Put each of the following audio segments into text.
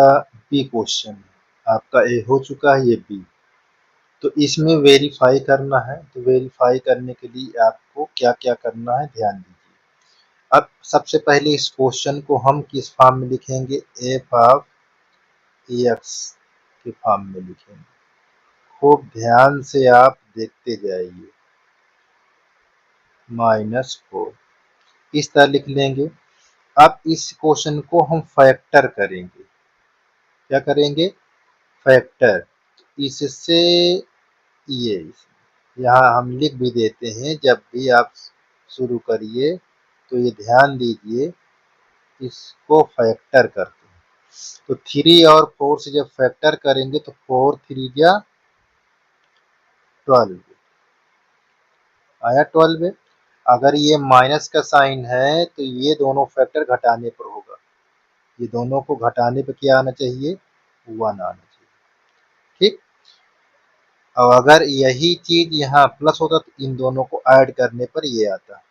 B question आपका ए हो चुका है, ये बी। तो इसमें वेरीफाई करना है, तो वेरीफाई करने के लिए आपको क्या क्या करना है ध्यान दीजिए। अब सबसे पहले इस क्वेश्चन को हम किस फॉर्म में लिखेंगे, एफ ऑफ एक्स के फॉर्म में लिखेंगे। खूब ध्यान से आप देखते जाइए। -4 इस तरह लिख लेंगे। अब इस क्वेश्चन को हम फैक्टर करेंगे। क्या करेंगे, फैक्टर। इससे ये यहाँ हम लिख भी देते हैं, जब भी आप शुरू करिए तो ये ध्यान दीजिए, इसको फैक्टर करते हैं। तो 3 और 4 से जब फैक्टर करेंगे तो 4 3 जा 12 आया, 12। अगर ये माइनस का साइन है तो ये दोनों फैक्टर घटाने पर होगा। ये दोनों को घटाने पर क्या आना चाहिए, 1 आना चाहिए। ठीक। और अगर यही चीज यहाँ प्लस होता तो इन दोनों को ऐड करने पर ये आता।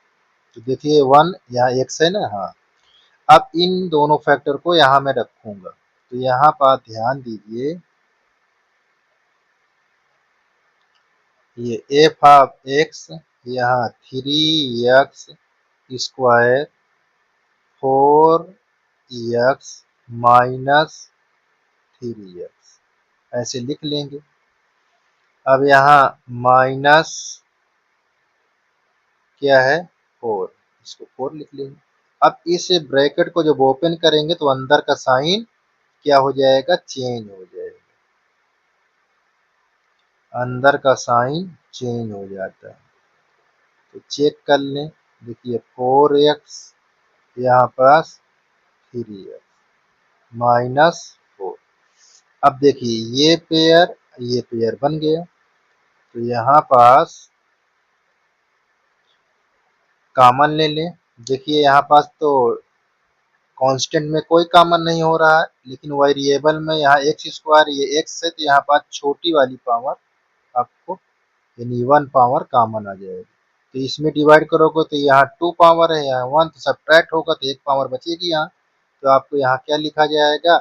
तो देखिए 1 यहाँ x है ना, हाँ। अब इन दोनों फैक्टर को यहाँ मैं रखूंगा, तो यहाँ पर ध्यान दीजिए, ये एफ ऑफ एक्स यहाँ 3x square 4x minus 3x ऐसे लिख लेंगे। अब यहाँ माइनस क्या है, 4, इसको 4 लिख लेंगे। अब इस ब्रैकेट को जब ओपन करेंगे तो अंदर का साइन क्या हो जाएगा, चेंज हो जाएगा। अंदर का साइन चेंज हो जाता है। तो चेक कर लें, देखिए 4x यहाँ पास 3x -4। अब देखिए ये पेयर बन गया। तो यहाँ पास कॉमन ले लें। देखिए यहाँ पास तो कांस्टेंट में कोई कॉमन नहीं हो रहा है, लेकिन वेरिएबल में यहाँ एक्स स्क्वायर ये x है, तो यहाँ पास छोटी वाली पावर आपको यानी 1 पावर कॉमन आ जाएगी। तो इसमें डिवाइड करोगे तो यहाँ 2 पावर है, यहाँ 1, तो सब्ट्रैक्ट होगा तो 1 पावर बचेगी यहाँ। तो आपको यहाँ क्या लिखा जाएगा,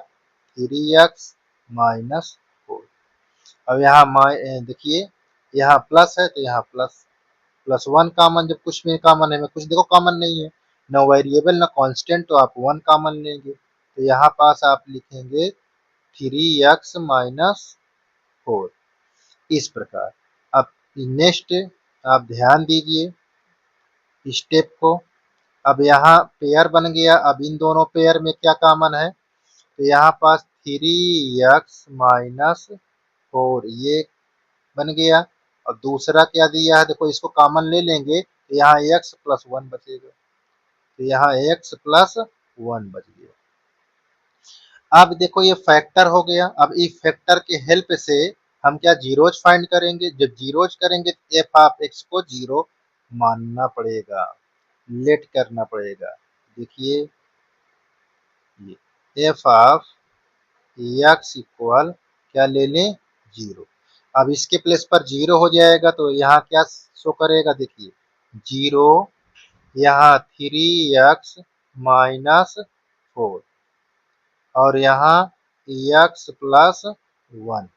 3x -4। अब यहाँ देखिए यहाँ प्लस है तो यहाँ +1 कॉमन, जब कुछ में कॉमन है, में कुछ देखो कॉमन नहीं है, ना वेरिएबल ना कांस्टेंट, तो आप 1 कॉमन लेंगे। तो यहाँ पास आप लिखेंगे 3x -4 इस प्रकार। अब नेक्स्ट आप ध्यान दीजिए स्टेप को। अब यहाँ पेयर बन गया। अब इन दोनों पेयर में क्या कॉमन है, तो यहाँ पास 3x -4 ये बन गया। और दूसरा क्या दिया है, देखो इसको कॉमन ले लेंगे तो यहाँ x +1 बचेगा। तो यहाँ x +1 बच गया। अब देखो ये फैक्टर हो गया। अब इस फैक्टर के हेल्प से हम क्या जीरोज फाइंड करेंगे। जब जीरोज करेंगे तो एफ ऑफ एक्स को 0 मानना पड़ेगा, लेट करना पड़ेगा। देखिए ये एफ ऑफ एक्स इक्वल क्या ले लें, 0। अब इसके प्लेस पर 0 हो जाएगा तो यहाँ क्या शो करेगा, देखिए 0 यहाँ 3x -4 और यहाँ x +1।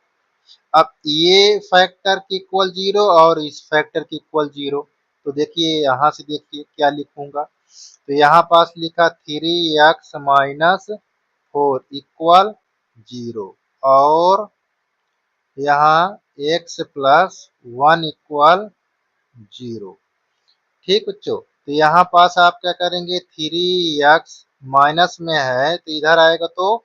अब ये फैक्टर की इक्वल 0 और इस फैक्टर की इक्वल 0। तो देखिए यहाँ से देखिए क्या लिखूंगा, तो यहाँ पास लिखा 3x -4 इक्वल 0 और यहाँ x +1 इक्वल 0। ठीक बच्चों, तो यहाँ पास आप क्या करेंगे, 3x माइनस में है तो इधर आएगा तो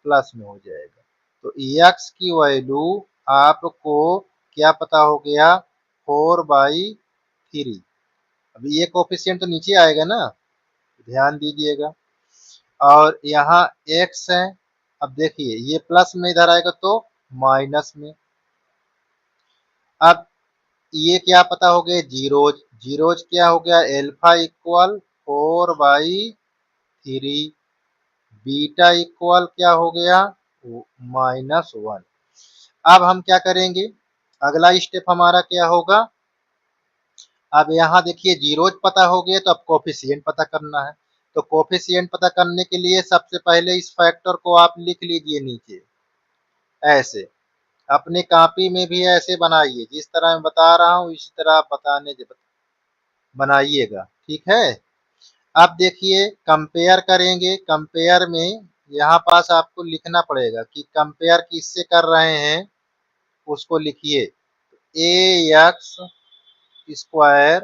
प्लस में हो जाएगा। तो x की वैल्यू आपको क्या पता हो गया, 4/3। अभी ये कोफिशिएंट तो नीचे आएगा ना, ध्यान दीजिएगा। और यहाँ x है, अब देखिए ये प्लस में इधर आएगा तो माइनस में। अब ये क्या पता हो गया, जीरोज। जीरोज क्या हो गया, एल्फा इक्वल 4/3, बीटा इक्वल क्या हो गया, -1। अब हम क्या करेंगे, अगला स्टेप हमारा क्या होगा। अब यहाँ देखिए जीरोज पता हो गया तो अब कोफिशिएंट पता करना है। तो कोफिशिएंट पता करने के लिए सबसे पहले इस फैक्टर को आप लिख लीजिए नीचे ऐसे। अपनी कॉपी में भी ऐसे बनाइए, जिस तरह मैं बता रहा हूँ इसी तरह आप बनाइएगा, ठीक है। अब देखिए कंपेयर करेंगे, कंपेयर में यहाँ पास आपको लिखना पड़ेगा कि कंपेयर किससे कर रहे हैं, उसको लिखिए। A x square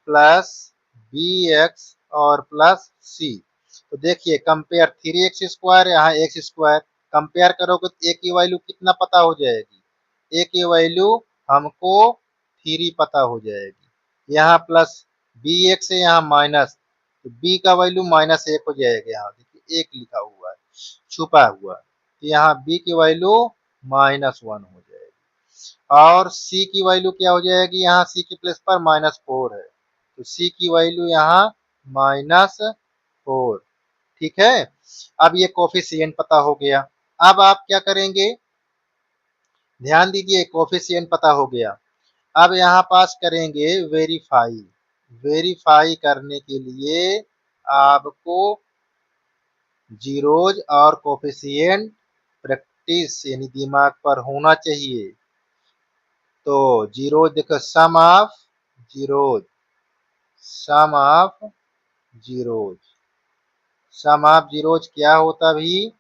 plus b x और प्लस सी। तो देखिए कंपेयर 3x स्क्वायर, यहाँ एक्स स्क्वायर कंपेयर करोगे तो ए की वैल्यू कितना पता हो जाएगी, ए की वैल्यू हमको 3 पता हो जाएगी। यहाँ प्लस बी एक्स है, यहाँ माइनस, तो बी का वैल्यू -1 हो जाएगा। यहाँ देखिए 1 लिखा हुआ है छुपा हुआ, तो यहाँ बी की वैल्यू -1 हो जाएगी। और सी की वैल्यू क्या हो जाएगी, यहाँ सी की प्लेस पर -4 है, तो सी की वैल्यू यहाँ -4, ठीक है। अब ये कोफिशिएंट पता हो गया। अब आप क्या करेंगे, ध्यान दीजिए, कोफिशिएंट पता हो गया। अब यहाँ पास करेंगे वेरीफाई। वेरीफाई करने के लिए आपको जीरोज और कोफिशिएंट प्रैक्टिस यानी दिमाग पर होना चाहिए। तो जीरो देखो, sum of zeros, sum of zeros, sum of zeros क्या होता भी,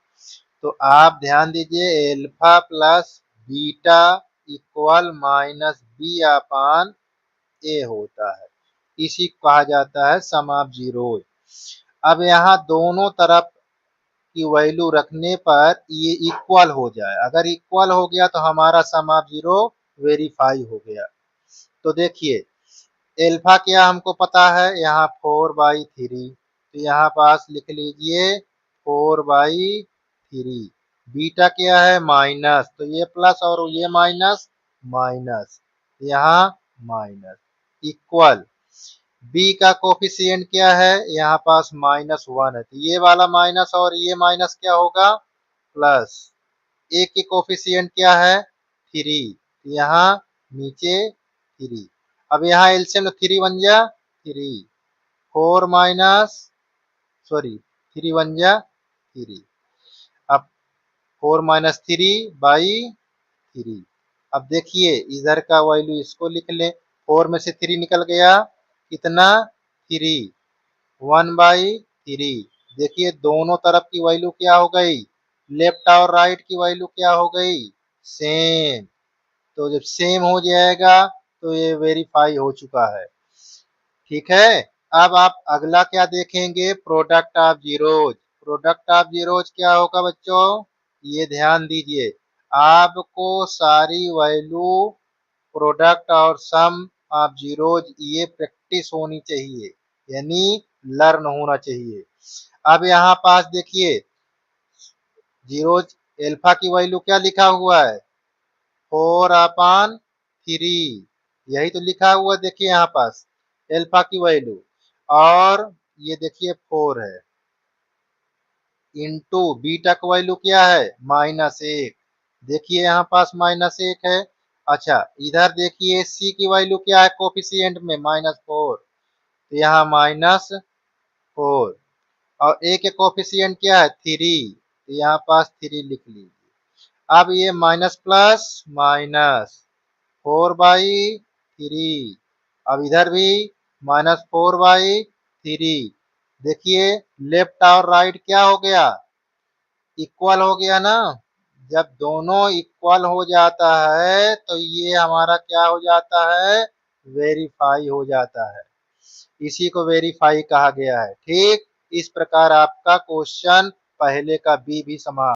तो आप ध्यान दीजिए, alpha plus beta equal minus b upon a होता है, इसी को कहा जाता है सम ऑफ जीरोज। अब यहाँ दोनों तरफ की वैल्यू रखने पर ये इक्वल हो जाए, अगर इक्वल हो गया तो हमारा सम ऑफ जीरो वेरीफाई हो गया। तो देखिए एल्फा क्या हमको पता है, यहाँ 4/3, तो यहाँ पास लिख लीजिए 4/3। बीटा क्या है माइनस, तो ये प्लस और ये माइनस, माइनस यहाँ माइनस, इक्वल बी का कोफिशिएंट क्या है, यहाँ पास -1 है, तो ये वाला माइनस और ये माइनस क्या होगा प्लस। ए की कोफिशिएंट क्या है 3, यहाँ नीचे 3। अब यहाँ एलसीएम 3 बन जा 3, 4 माइनस सॉरी 3 बन जा 3। अब 4-3/3। अब देखिए इधर का वैल्यू इसको लिख ले, 4 में से 3 निकल गया, कितना 3, 1/3। देखिए दोनों तरफ की वैल्यू क्या हो गई, लेफ्ट और राइट की वैल्यू क्या हो गई सेम। तो जब सेम हो जाएगा तो ये वेरीफाई हो चुका है, ठीक है। अब आप अगला क्या देखेंगे, product of zeros. Product of zeros क्या होगा बच्चों, ये ध्यान दीजिए, आपको सारी वैल्यू प्रोडक्ट और सम ऑफ जीरोज ये प्रैक्टिस होनी चाहिए, यानी लर्न होना चाहिए। अब यहाँ पास देखिए जीरोज एल्फा की वैल्यू क्या लिखा हुआ है 4/3, यही तो लिखा हुआ, देखिए यहाँ पास एल्फा की वैल्यू, और ये देखिए 4 है, इंटू बीटा की वैल्यू क्या है -1, देखिए यहाँ पास -1 है। अच्छा इधर देखिए सी की वैल्यू क्या है कोफिशिएंट में -4, तो यहाँ -4, और ए के कोफिशिएंट क्या है 3, तो यहाँ पास 3 लिख लीजिए। अब ये माइनस प्लस माइनस 4/3, अब इधर भी -4/3। देखिए लेफ्ट और राइट क्या हो गया इक्वल हो गया ना, जब दोनों इक्वल हो जाता है तो ये हमारा क्या हो जाता है वेरीफाई हो जाता है, इसी को वेरीफाई कहा गया है, ठीक। इस प्रकार आपका क्वेश्चन पहले का बी भी समाप्त।